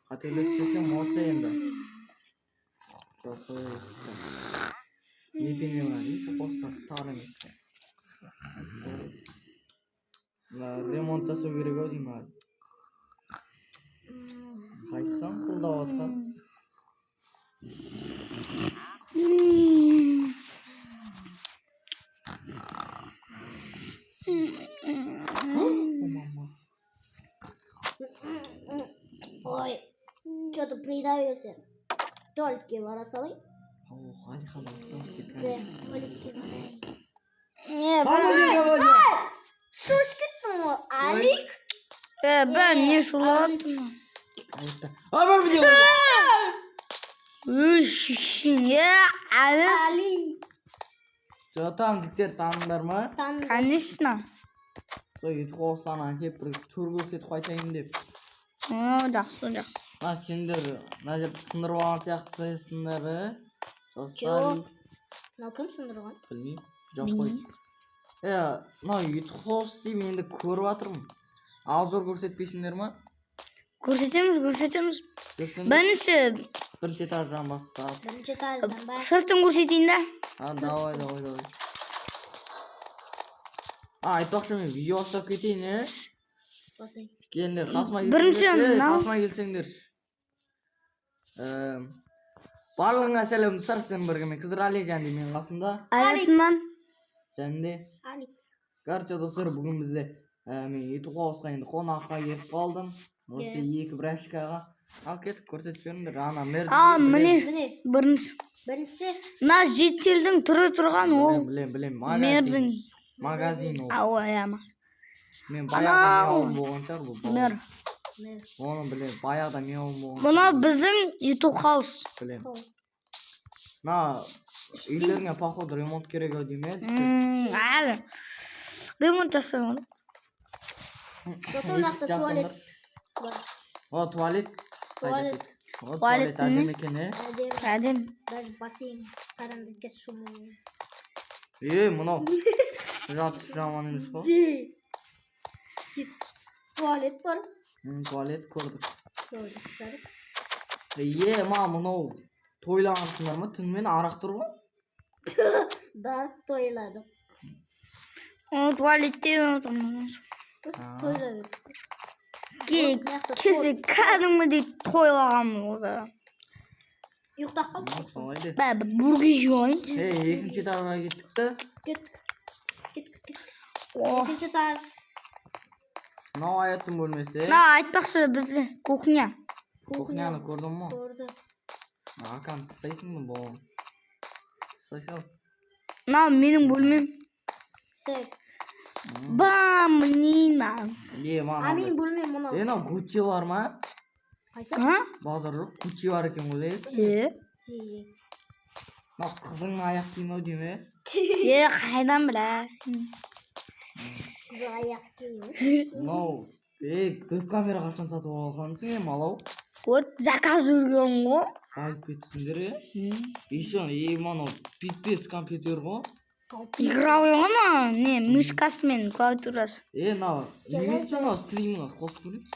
Qatelesem olsa endi. Ne bileyim to'qosa tarimiz. Remont tasov kerak deyman. Qaytsam qo'ldavatgan. Ой, что-то придавился. Только воросовый. Hadi Да, только Şuş gittin mi? Alik. Ben niye şulattım? Ama bir Ya Ali. Tamam dikkat tanımlar mı? Конечно. Soyut olsana hep bir tur gösterip koyayım dep. Жақсы. Lan sendir, najab sındırıp algan сияқты sındırı. Sosali. Ne kim sındırgan? Bilmeyim. Жоқ қой. Мына YouTube хосты мен енді көріп жатырмын. Аузор көрсетпейсіңдер ма? Көрсетеміз. Бірінші этаждан бастап. Birinci tarzdan ben. Сыртын көрсетейін да. Давай. Айтпақшы мен видео бастап кетейін, Basayım. Келіңдер, қасыма Бірінші келсеңдер. Барлығыңа сәлем сарсыздан біргемен. Қызыр Алижан деймін мен қасымда. Аятман. Және Alik. Короче, достар, бүгін бізде мен YouTube қауысқа енді қонаққа келіп қалдым. Осы екі брашкаға. Ал кетіп көрсетіп беріңдер. Ана мерді. Міне. Бірінші. Мына жетелдің түрі тұрған ол. Білем. Мердің. Магазин ол. Аяма. Мен баяғыда меуым болған шығар бұл. Мер. Оны білем. Баяғыда меуым болған. Мына біздің YouTube хаус. Білем. На үйлеріңе походу ремонт керек ау деймеді. Әлі. Ремонт жасаймын. Зато у нас туалет. О, туалет. Туалет әдемі екен, Әдем. Даже бассейн. Қараңғы шумы. Мынау. Жатыш жаман емес қой. Tuvalet var. Туалет көрдік. Gördük. Мынау тойлағансыңдар ма? Түнімен арақ тұр ғой? Да, toyladım. Tuvalette отырмын. Toyladım. Кеше кәдімгідей тойлағанмын ода. Ұйықтап қалдық. Солайды. Бәрі бургер жейін. Екінші этажға кеттік та. Gittik. İkinci tarz. Мынау Аяттың бөлмесі. Айтпақшы бізде кухня. Кухняны көрдің ма? Gördüm. Акан, тыстайсың ба бұл? Тыстайсың. Мынау менің бөлмем. Tek. Блин. Amin bölmem bunu. Мынау Гуччилар ма? Қайсы? Базар жоқ, Гуччи бар екен ғой дейсің. Мынау қызыңның аяқ киімі ау дейме? Қайдан білә. Kızı ayak giyiyor. Мынау, веб-камера қашан сатып алғансың малау? Вот заказ жүрген ғой. Байып кетсіңдер, Еще, мынау пипец компьютер ғой. Игра ойнама, не, мышкасы мен клавиатурасы. Мынау, немес пе мынау стримға қосып көрейікші?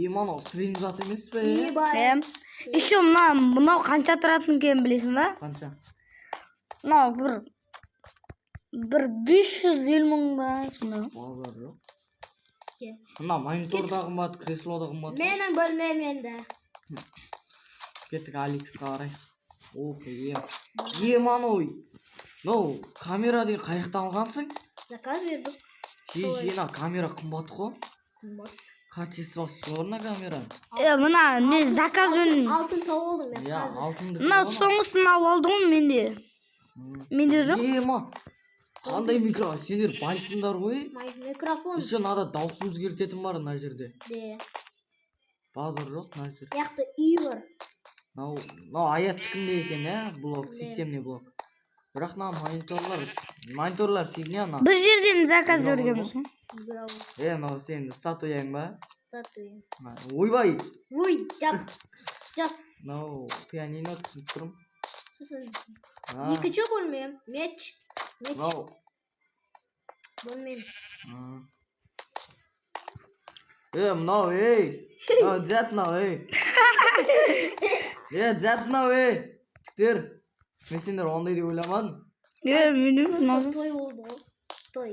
Мынау стрим зат емес пе? Еще мынау қанша тұратын екенін білесің ба? Қанша? Мынау бір 550 мың ба сонда. Базар жоқ. Мына мониторда қымбат, креслода қымбат. Менің бөлмем енді. Кеттік Алексқа қарай. Мынау. Мынау камера деген қаяқтан алғансың? Заказ бердік. Мына камера қымбат қой. Қымбат. Качество сорна камера. Мына мен заказбен Алтын тауып алдым мен қазір. Алтынды. Мына соңғысын алып алдым менде. Менде жоқ. Қандай микрофон? Сендер байсыңдар ғой. Микрофон. Еще надо дауыс өзгертетін бар мына жерде. Базар жоқ мына жерде. Яқты үй бар. Мынау Аяттікінде екен, блок, системный блок. Бірақ мониторлар фигня. Бір жерден заказ бергенбіз. Мынау сенің статуяң ба? Статуя. Ойбай. Ой, жап. Мынау пианино түсініп тұрмын. Екінші бөлмем. Меч. Мынау. Бөлмем. Mынау Зәт мынау Зәт мынау Тіктер. Мен сендер ондай деп ойламадым. Просто той болды ғой. Той.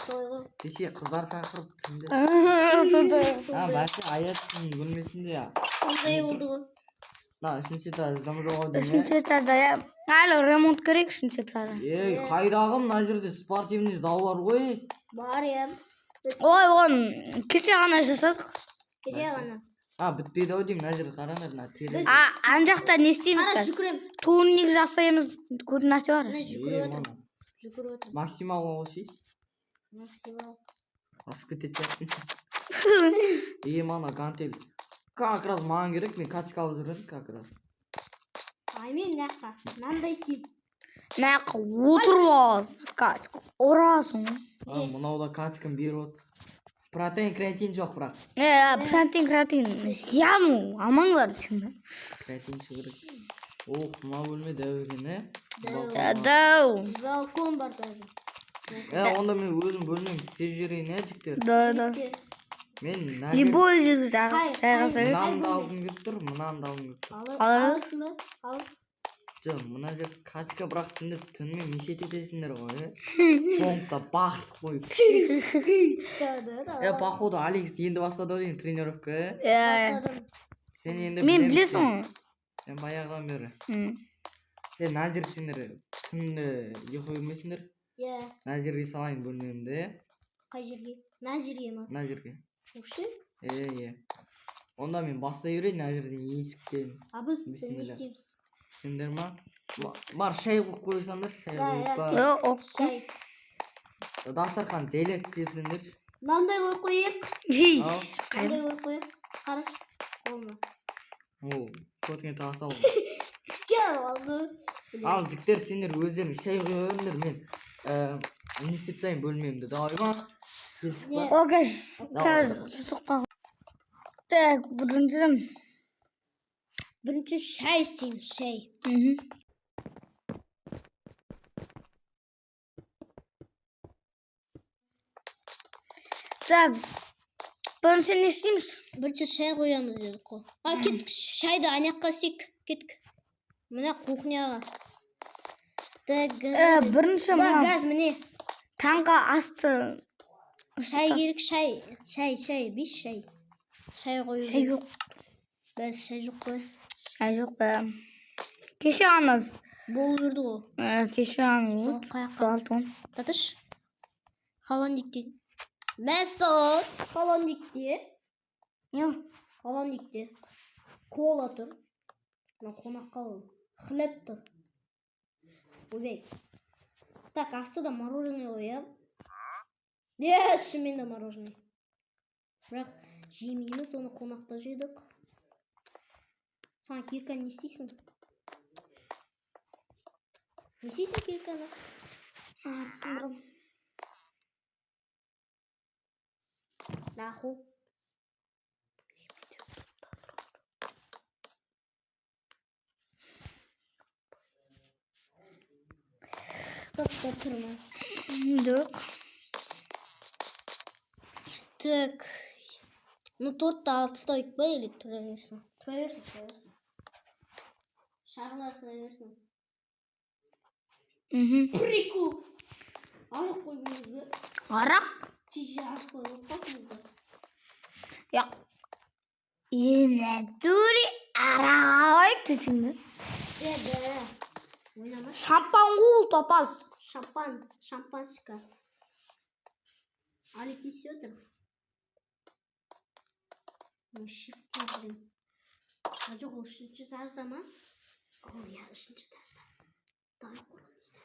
Той ғой. Кеше қыздар шақырып түсінде. Бәсе аяттың бөлмесінде. Сондай болды ғой. Үшінші этаж ждамыз ғой деймін. Үшінші этажда я. Әлі ремонт керек үшінші этажда. Қайдағы мына жерде спортивный зал бар ғой. Бар я. Ой, оны кеше ғана жасадық. Кеше ғана. Бітпеді ау деймін, мына жерде қараңдар, мына терезе. Ана жақта не істейміз Қара қазір? жүгірем. Турник жасаймыз, көп нәрсе бар. Жүгіріп отыр. Максимал қосайық. Максимал. Асып кетеді жаттың. Мана гантель. Как раз маған керек, мен качка алып жүремін, как раз. Мен мынаққа. Мынандай істеймін. Мынаққа отырып ал. Качка. Ұрасың. Мынауда качкам беріп отыр. Протеин, креатин жоқ бірақ. Протеин. Зиян алмаңдар сені. Креатин шығырық. Мына бөлме дәу екен, Дәу. Балкон бар даже. Онда мен өзім бөлмем істеп жіберейін, жіктер. Да. Мен Любой жерге жайғаса бер. мынамды алғым келіп тұр, мынамды алғым келіп тұр. Аласың ба? Ал. Жоқ, мына жер качка, бірақ сендер түнімен мешет етесіңдер ғой. Соңында бақыртып қойып. Походу, Алекс енді бастады деймін тренировка. Сен енді Мен білесің ғой. Сен баяғыдан бері. Мына жер сендер түнде ұйқы көрмесіңдер. Мына жерге салайын бөлмемді. Қай жерге? Мына жерге ма? Мына жерге. Осы? Онда мен бастай берейін, мына жерден есіктен. Біз не істейміз? Сендер ма? Бар, шай қойып қойсаңдар, шай қойып бар. Шай. Дастархан жайлап жесіңдер. Мынандай қойып қойып. Мынандай қойып қойып. Қараш. Қолына. Көтіңе таға сал. Кел алды. Ал, жіктер сендер өздерің шай қойып өріңдер, мен не істеп тастайын бөлмемді, давай ма? Окей. Қазір сұқпа. Так, бірінші шай істейміз, шай. Так, бірінші не істейміз? Бірінші шай қоямыз дедік қой. Кеттік, шайды анаққа істейік. Кеттік. Мына кухняға. Бірінші газ міне. Таңғы асты. Шай керек, шай. Шай, бес шай. Шай қою. Шай жоқ. Бәс, шай жоқ қой. Шай жоқ ба. Кеше ғана болып жүрді ғой. Кеше ғана. Қаяққа. Татыш. Холодильникте. Мәссаған. Холодильникте. Холодильникте. Кола тұр. Қонаққа ол. Хлеб тұр. Ойбай. Так, астыда мороженое қоям. Шынымен де мороженое. Бірақ жемейміз, оны қонақта жедік. Саған кирка не істейсің? Не істейсің кирканы? Сындырым. Наху. Стопта тұрма. Жоқ. Так. Тотта алты стойк ба, или тұра берсін? Тұра берсін. Шағына тұра берсін. Прикол. Арақ қоймыз ба? Арақ? Чиже арақ қоймыз ба? Натуре арақ айтысың ба? Ойнама. Шампан қол топас. Шампанское. Алик не сетер. Шифтке жүрем. Жоқ, үшінші этажда ма? Я үшінші этажда. Давай қорқынызды.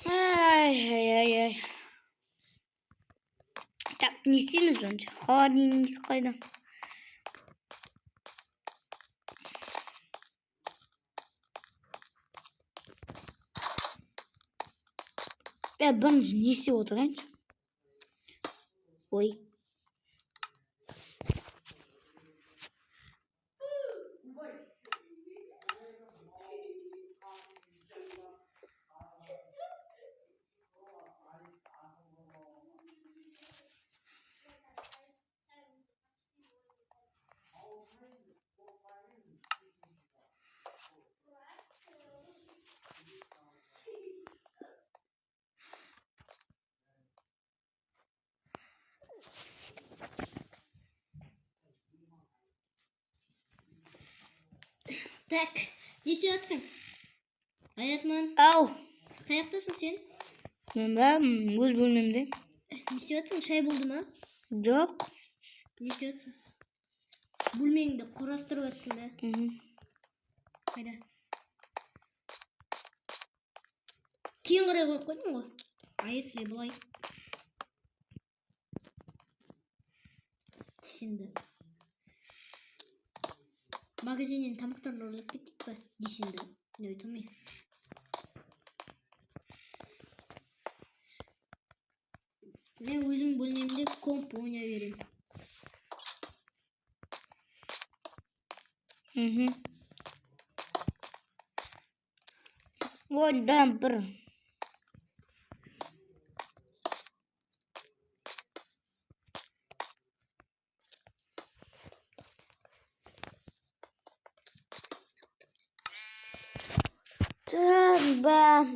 Ай. Так, не істейміз önce. Холодильник қайда? Ben ne istiyor oturayım? Oy. Tak. Ne istiyorsun? Hayatman. Au. Kayaktasın sen. Ben göz bölmemde. Ne istiyorsun? Çay buldum ha. Yok. Ne istiyorsun? Bulmayın kurastırıp etsin be. Haydi. Keyin qaray qo'yib qo'yding ku. Ayesli bo'lay. Tushundim. Magazindan tamoqlarni olib ketdik-ku. Tushundim. Ne aytmayman. Men o'zim bo'lmayimda komp o'ynayveraman. Oradan bir. Ben.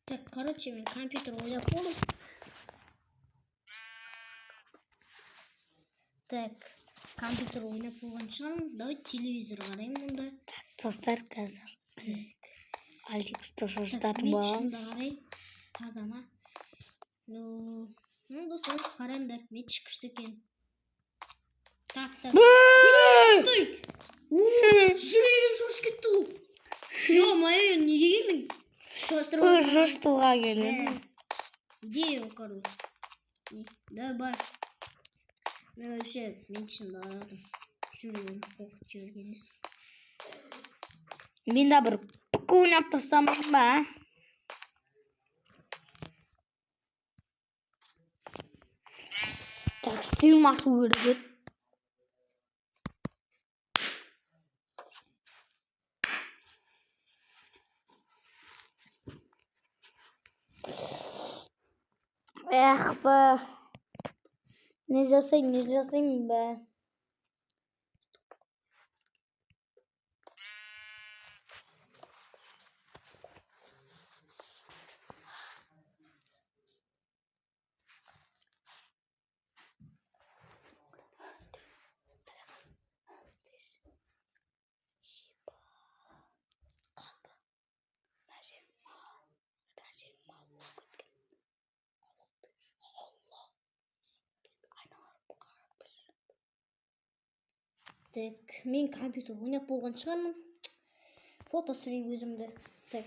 Так, короче, men kompyuter o'ylab qoldim. Так, kompyuter o'ynab bo'lgan шығармын. Давай televizor qarayman bunda. Dostlar kazar. Aldik stoşuştatı Men bağım. shunda qaray. Tazama. Ну, do'stlar, qaranglar, men chiqishda ekan. Tak. Tık. Şurayım şoş gitti o. Yo Maya niye gelmedin? Şoştırma. Жостуға келеді. Где его король? Да бар. Мен вообще мен шында арадым. Жүрегім қорқып жібергеніз. Мен де бір пүкі ойнап тастам ба? Так, сыймасу керек. Эх be. Ne жасайын be. Так, мен компьютер ойнап болған шығармын. Фото түсірейін өзімді. Так.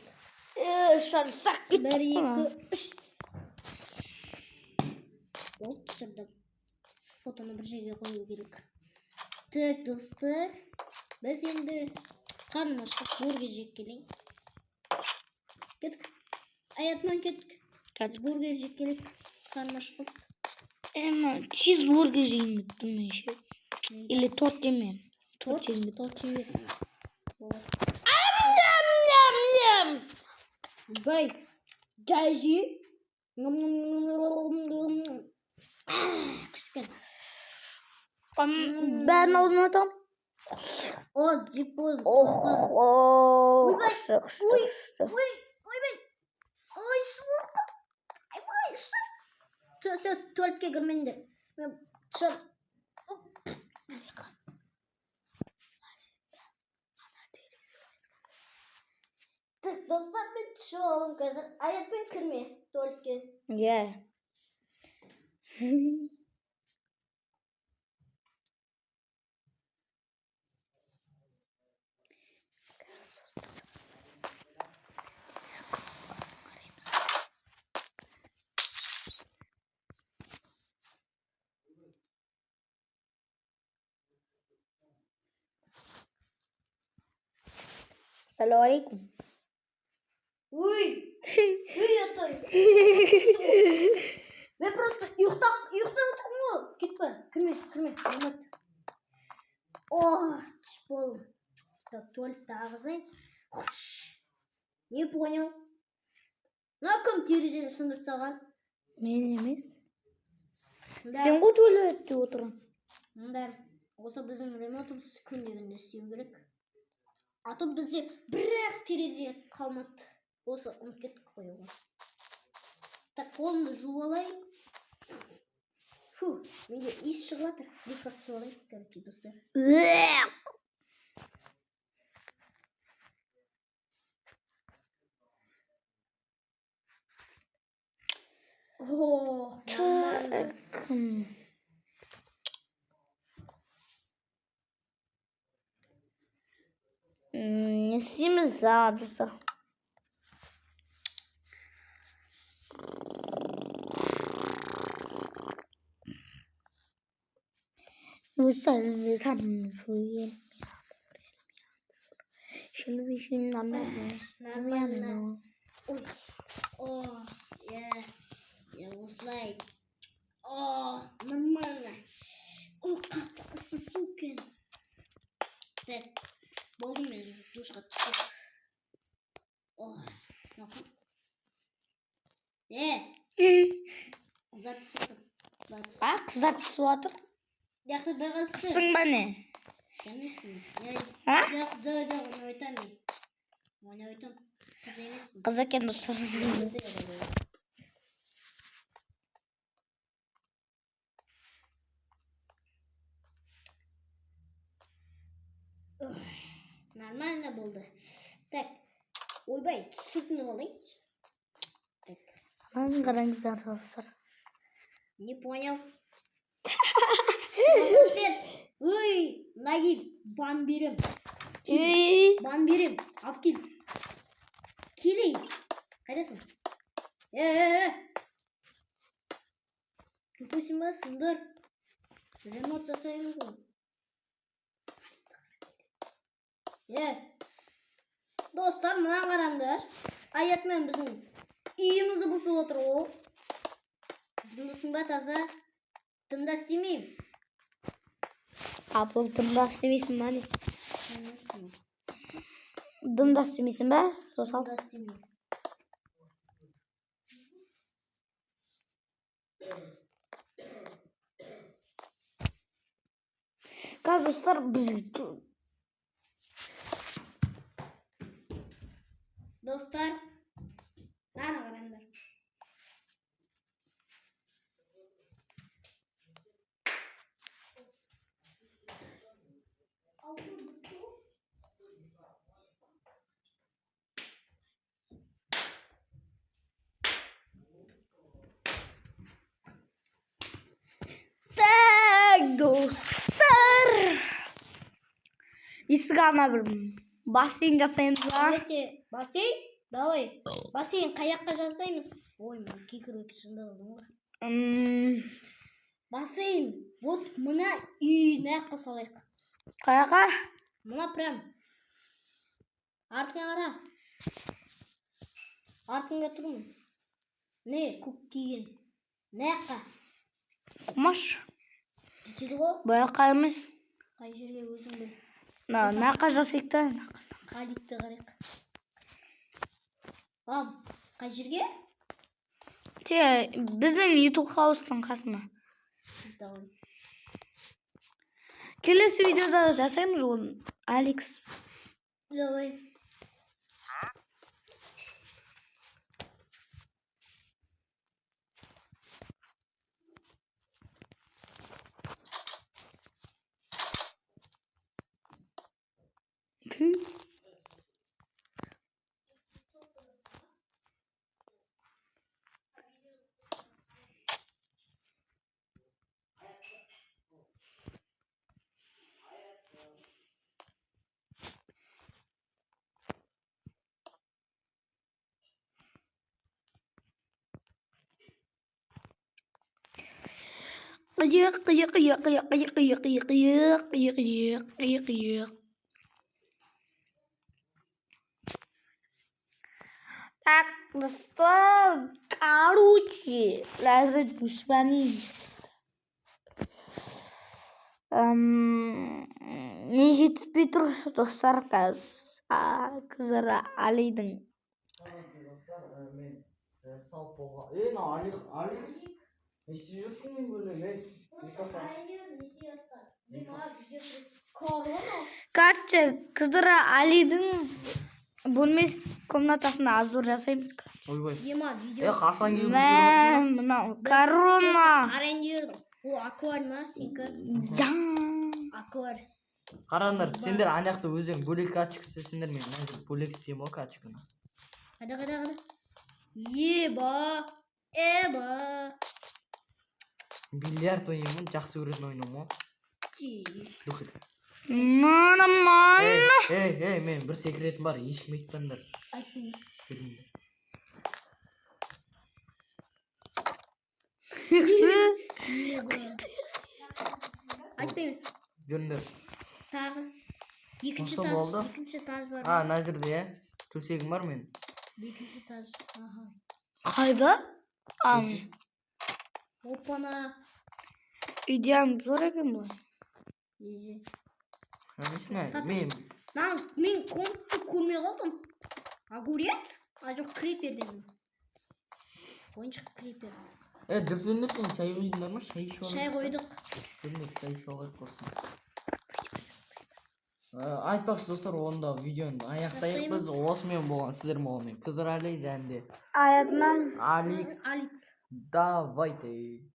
Шарсақ 1, 2, 3. Болды, түсірдім. Фотоны бір жерге қою керек. Так, достар. Біз енді қарным ашып бургер жеп келейін. Кеттік. Аятман кеттік. Бургер жеп келейік. Қарным ашып қалды. Чизбургер жейін білмей ше. Или торт жемен. Торт жейін. Торт жейін. Бай. Жай жей. Küçükken. Ben olmadım. O cip oldu. Oh. Uy, Kıştı. Uy bey. Ay sıvırdı. Ay vay sıvır. Tuvaletke girmeyin de. Ben dışarı. Dostlar ben dışarı olalım kızım. Ayak ben kırmaya tuvaletke. Yeah. Assalamualaikum. Uy. Uy yatay. Ben просто uyuqtan Gitme. Kırme. Ahmet. Oh, çıp oğlum. Так, туалетте ағызайын. Не понял? Мына кім терезені сындырып тастаған? Мен емес. Да. Сен ғой туалетте отырған. Да. Осы біздің ремонтымыз күнде істеу керек. А то бізде бір-ақ терезе қалмады. Осы ұмытып кеттік қоюға. Так, қолымды жуып алайын. Фу, менде иіс шығып жатыр. Душқа түсіп алайын, короче, достар. О, нормально. Не істейміз достар. Usandı tam şuyum. Şimdi bir şey Нормально. Ой. О, я осылай. О, нормально. О, қатты ысы сукен. Так, болды мен душқа түсіп. О, нақым. Қыздар түсіп. Қыздар түсіп жатыр. Яқты бір қыз түсіп. Қысың ба не? Конечно. Жоқ, оны айтамын. Оны айтамын. Қыз емеспін. Қыз екен достар. Нормально болды. Так, ойбай, түсіртініп алайын. Так. Қараңыздар достар. Не понял. Ой, Нагил, бан берем. Бан берем. Алып кел. Келейін. Қайдасың? Тупойсың ба, сындар? Ремонт жасаймыз ғой. Достар, мына қараңдар. Аятмен біздің үйімізді бұзып отыр ғой. Жындысың ба таза? Тымда істемеймін. Апыл тымда істемейсің ба не? Дымда істемейсің ба? Сосал. Тымда істемеймін. Қазір достар біз... Dostlar, nana қараңдар. Так, достар. Есік ана бір бассейн жасаймыз ба? Давайте, бассейн? Давай. Бассейн қаяққа жасаймыз? Ой, мен кекіріп шында алдым ғой. Бассейн. Вот мына үй наққа салайық. Қаяққа? Мына прям. Артыңа қара. Артыңда тұрмын. Не, көк киген. Наққа. Құмаш. Жетеді ғой? Бояққа емес. Қай жерге өзің біл. Наққа жасайық та. Қалипті қарайық. Қай жерге? Біздің YouTube хаустың қасына. Давай. Келесі видеода жасаймыз оны. Алекс. Давай. Kıyık kıyık kıyık kıyık kıyık kıyık kıyık kıyık kıyık kıyık kıyık kıyık. Так, достал. Короче, лазать düşmeni. Ne жетіспей тұр достар қазір қыздар Алидің. Dostlar men sağ bolğa. Ali ne istiyorsun men böyle? Короче, қыздар Алидің бөлмес комнатасында азур жасаймыз. Ойбай. Ема видео. Қарсаң келіп Мен мынау корона. Қарайын дедім. О, аквариум ма сенікі? Аквариум. Қараңдар, сендер аяқты өздерің бөлек качық істесеңдер, мен мына бөлек істеймін ғой качығына. Қада. Еба. Бильярд ойнаймын, жақсы көретін ойыным ғой. Дұқыт. Нормально. Ей, мен бір секретім бар, ешкім айтпаңдар. Айтпаймыз. Беріңдер. Айтпаймыз. Жүріңдер. Тағы. Екінші Осы болды? таж. Екінші таж бар. Назірде, иә. Төсегім бар мен. Екінші таж. Аха. Қайда? Опана. Идеям зор екен бұл. Ези. Мен Мен контты көрмей қалдым. Огурец? Жоқ крипер дедім. Ойыншық крипер. Дүрсіңдер сен шай қойдыңдар ма? Шай ішіп Шай қойдық. Жүріңдер, шай ішіп алайық болсын. Айтпақшы достар, онда видеоны аяқтайық. Осымен болған сіздер болған. Қыздар Али зәнде. Аятынан. Алекс. Алекс. Давайте.